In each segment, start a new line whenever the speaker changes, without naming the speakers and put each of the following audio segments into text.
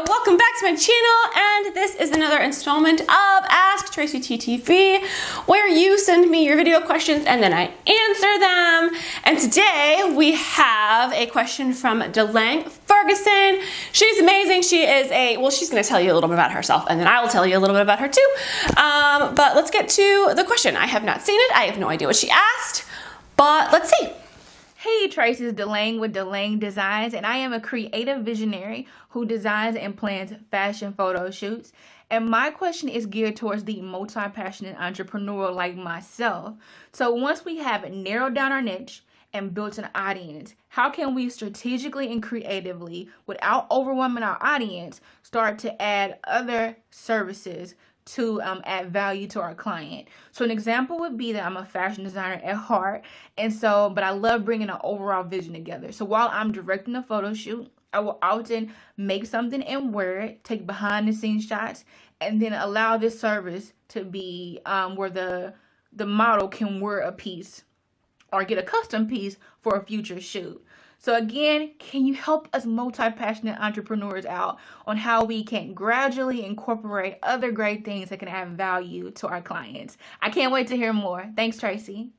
welcome back to my channel, and this is another installment of Ask Tracy TTV, where you send me your video questions and then I answer them. And today we have a question from DLANG Ferguson. She's amazing. She is she's going to tell you a little bit about herself, and then I will tell you a little bit about her too. But let's get to the question. I have not seen it. I have no idea what she asked, but let's see.
Hey, Tracy, is DLANG with DLANG Designs, and I am a creative visionary who designs and plans fashion photo shoots. And my question is geared towards the multi-passionate entrepreneur like myself. So once we have narrowed down our niche and built an audience, how can we strategically and creatively, without overwhelming our audience, start to add other services to add value to our client? So an example would be that I'm a fashion designer at heart, but I love bringing an overall vision together. So while I'm directing a photo shoot, I will often make something and wear it, take behind the scenes shots, and then allow this service to be where the model can wear a piece or get a custom piece for a future shoot. So again, can you help us multi-passionate entrepreneurs out on how we can gradually incorporate other great things that can add value to our clients? I can't wait to hear more. Thanks, Tracy.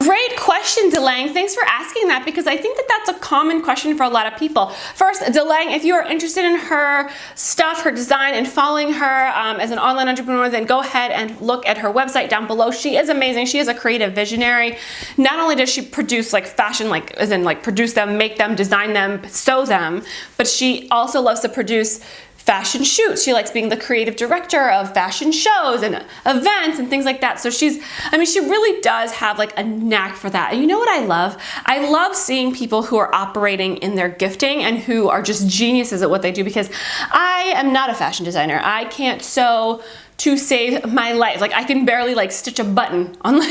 Great question, DLANG. Thanks for asking that, because I think that that's a common question for a lot of people. First, DLANG, if you are interested in her stuff, her design, and following her as an online entrepreneur, then go ahead and look at her website down below. She is amazing. She is a creative visionary. Not only does she produce fashion, as in produce them, make them, design them, sew them, but she also loves to produce fashion shoots. She likes being the creative director of fashion shows and events and things like that. So she really does have a knack for that. And you know what I love? I love seeing people who are operating in their gifting and who are just geniuses at what they do, because I am not a fashion designer. I can't sew to save my life. I can barely stitch a button on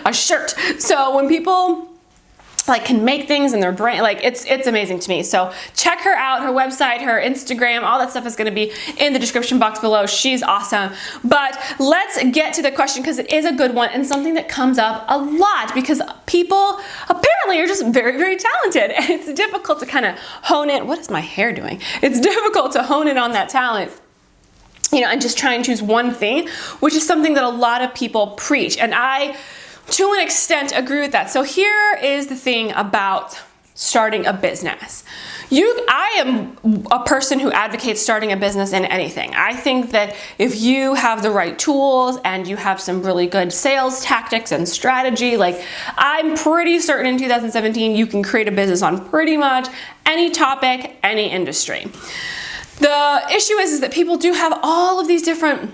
a shirt. So when people can make things in their brain, it's amazing to me. So check her out, her website, her Instagram, all that stuff is going to be in the description box below. She's awesome. But let's get to the question, because it is a good one and something that comes up a lot, because people apparently are just very, very talented, and it's difficult to kind of hone in. What is my hair doing? It's difficult to hone in on that talent, and just try and choose one thing, which is something that a lot of people preach. And I, to an extent, agree with that. So here is the thing about starting a business. I am a person who advocates starting a business in anything. I think that if you have the right tools and you have some really good sales tactics and strategy, I'm pretty certain in 2017 you can create a business on pretty much any topic, any industry. The issue is that people do have all of these different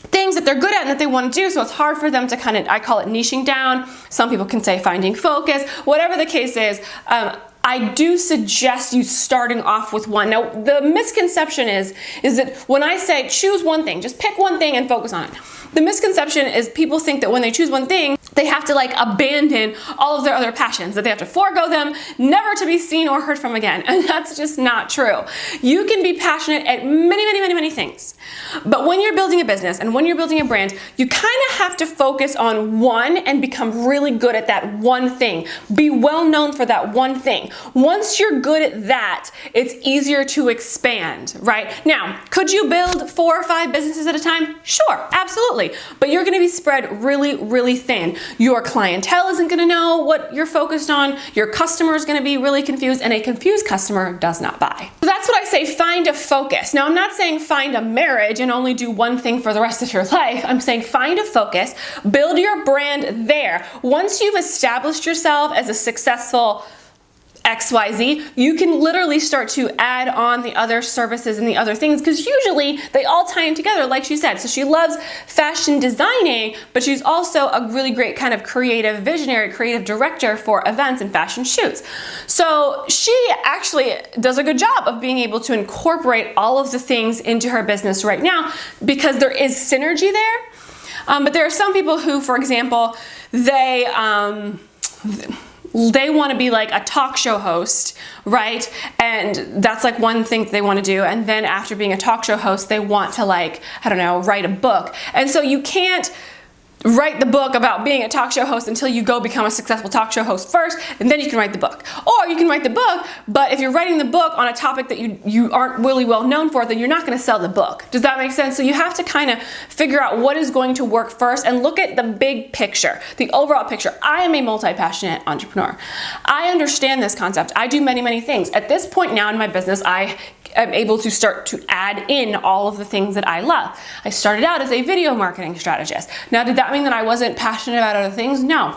things that they're good at and that they want to do, so it's hard for them to I call it niching down. Some people can say finding focus. Whatever the case is, I do suggest you starting off with one. Now, the misconception is that when I say choose one thing, just pick one thing and focus on it. The misconception is people think that when they choose one thing, they have to abandon all of their other passions, that they have to forego them, never to be seen or heard from again. And that's just not true. You can be passionate at many, many, many, many things. But when you're building a business and when you're building a brand, you kind of have to focus on one and become really good at that one thing. Be well known for that one thing. Once you're good at that, it's easier to expand, right? Now, could you build 4 or 5 businesses at a time? Sure, absolutely. But you're going to be spread really, really thin. Your clientele isn't going to know what you're focused on. Your customer is going to be really confused, and a confused customer does not buy. So that's what I say, find a focus. Now, I'm not saying find a marriage and only do one thing for the rest of your life. I'm saying find a focus, build your brand there. Once you've established yourself as a successful XYZ, you can literally start to add on the other services and the other things, because usually they all tie in together, like she said. So she loves fashion designing, but she's also a really great kind of creative visionary, creative director for events and fashion shoots. So she actually does a good job of being able to incorporate all of the things into her business right now, because there is synergy there. But there are some people who, for example, they want to be a talk show host, right? And that's one thing they want to do. And then after being a talk show host, they want to write a book. And so you can't write the book about being a talk show host until you go become a successful talk show host first, and then you can write the book. Or you can write the book, but if you're writing the book on a topic that you aren't really well known for, then you're not going to sell the book. Does that make sense? So you have to kind of figure out what is going to work first and look at the big picture, the overall picture. I am a multi-passionate entrepreneur. I understand this concept. I do many, many things. At this point now in my business, I am able to start to add in all of the things that I love. I started out as a video marketing strategist. Now, did that mean that I wasn't passionate about other things? No.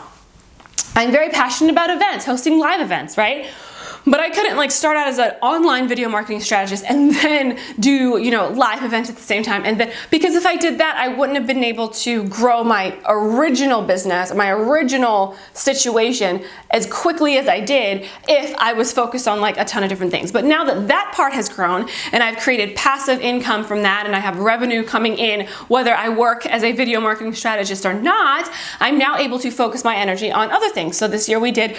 I'm very passionate about events, hosting live events, right? But I couldn't like start out as an online video marketing strategist and then do, live events at the same time. And then, because if I did that, I wouldn't have been able to grow my original business, my original situation as quickly as I did if I was focused on like a ton of different things. But now that that part has grown and I've created passive income from that and I have revenue coming in, whether I work as a video marketing strategist or not, I'm now able to focus my energy on other things. So this year we did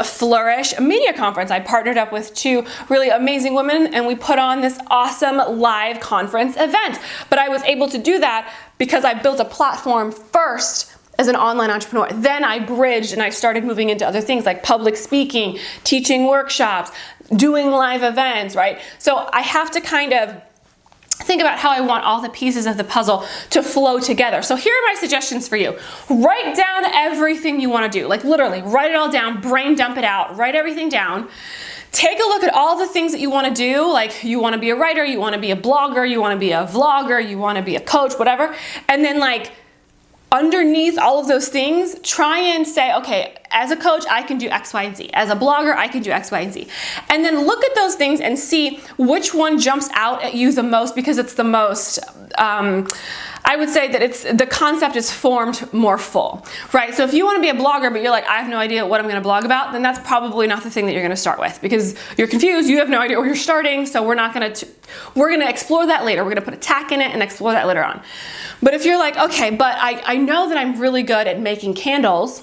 Flourish Media Conference. I partnered up with two really amazing women and we put on this awesome live conference event. But I was able to do that because I built a platform first as an online entrepreneur. Then I bridged and I started moving into other things like public speaking, teaching workshops, doing live events, right? So I have to kind of think about how I want all the pieces of the puzzle to flow together. So here are my suggestions for you. Write down everything you want to do. Like literally, write it all down, brain dump it out, write everything down. Take a look at all the things that you want to do. Like you want to be a writer, you want to be a blogger, you want to be a vlogger, you want to be a coach, whatever. And then like underneath all of those things, try and say, okay, as a coach, I can do X, Y, and Z. As a blogger, I can do X, Y, and Z. And then look at those things and see which one jumps out at you the most because it's the most, I would say that the concept is formed more full, right? So if you want to be a blogger, but you're like, I have no idea what I'm going to blog about, then that's probably not the thing that you're going to start with because you're confused, you have no idea where you're starting, so we're going to explore that later. We're going to put a tack in it and explore that later on. But if you're like, okay, but I know that I'm really good at making candles,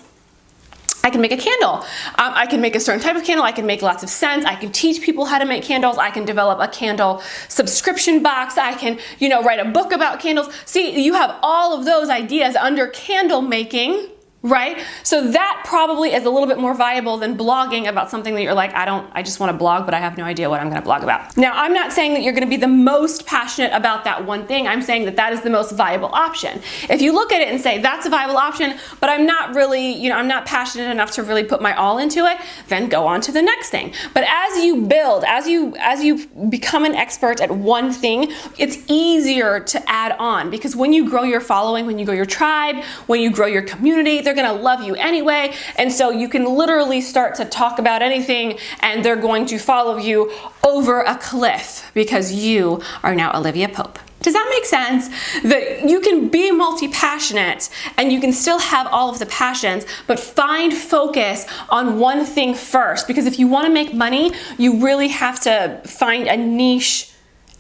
I can make a candle. I can make a certain type of candle. I can make lots of scents. I can teach people how to make candles. I can develop a candle subscription box. I can, write a book about candles. See, you have all of those ideas under candle making, right? So that probably is a little bit more viable than blogging about something that you're like, I just want to blog, but I have no idea what I'm going to blog about. Now, I'm not saying that you're going to be the most passionate about that one thing. I'm saying that that is the most viable option. If you look at it and say, that's a viable option, but I'm not really, I'm not passionate enough to really put my all into it, then go on to the next thing. But as you build, as you become an expert at one thing, it's easier to add on because when you grow your following, when you grow your tribe, when you grow your community, they're going to love you anyway. And so you can literally start to talk about anything and they're going to follow you over a cliff because you are now Olivia Pope. Does that make sense? That you can be multi-passionate and you can still have all of the passions, but find focus on one thing first. Because if you want to make money, you really have to find a niche.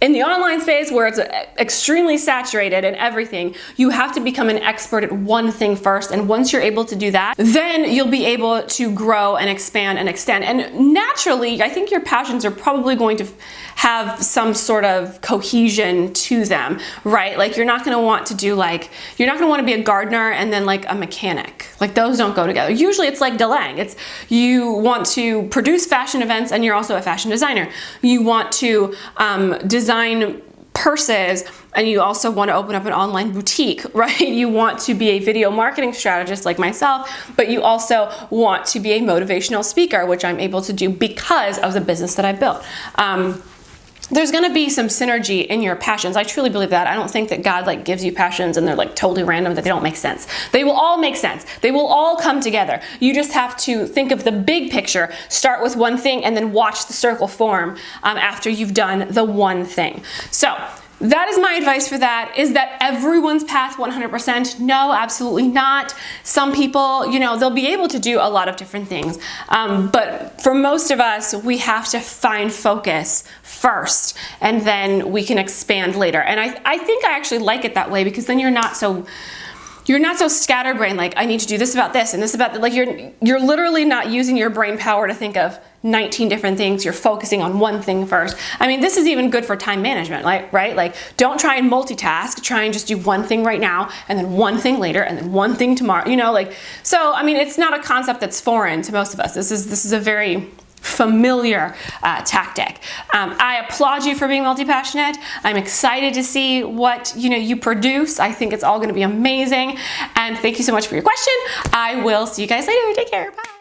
In the online space where it's extremely saturated and everything, you have to become an expert at one thing first. And once you're able to do that, then you'll be able to grow and expand and extend. And naturally, I think your passions are probably going to have some sort of cohesion to them, right? Like you're not going to want to do you're not going to want to be a gardener and then like a mechanic. Like those don't go together. Usually it's like DLANG. It's you want to produce fashion events and you're also a fashion designer. You want to design purses and you also want to open up an online boutique, right? You want to be a video marketing strategist like myself, but you also want to be a motivational speaker, which I'm able to do because of the business that I built. There's going to be some synergy in your passions. I truly believe that. I don't think that God gives you passions and they're totally random, that they don't make sense. They will all make sense. They will all come together. You just have to think of the big picture, start with one thing and then watch the circle form after you've done the one thing. So that is my advice for that. Is that everyone's path 100%? No, absolutely not. Some people, they'll be able to do a lot of different things. But for most of us, we have to find focus first and then we can expand later. And I think I actually like it that way because then you're not so scatterbrained, I need to do this about this and this about that. You're literally not using your brain power to think of 19 different things. You're focusing on one thing first. I mean, this is even good for time management, right? Like, don't try and multitask. Try and just do one thing right now, and then one thing later, and then one thing tomorrow, you know, like, so, I mean, it's not a concept that's foreign to most of us. This is a very familiar tactic. I applaud you for being multi-passionate. I'm excited to see what you produce. I think it's all going to be amazing. And thank you so much for your question. I will see you guys later. Take care. Bye.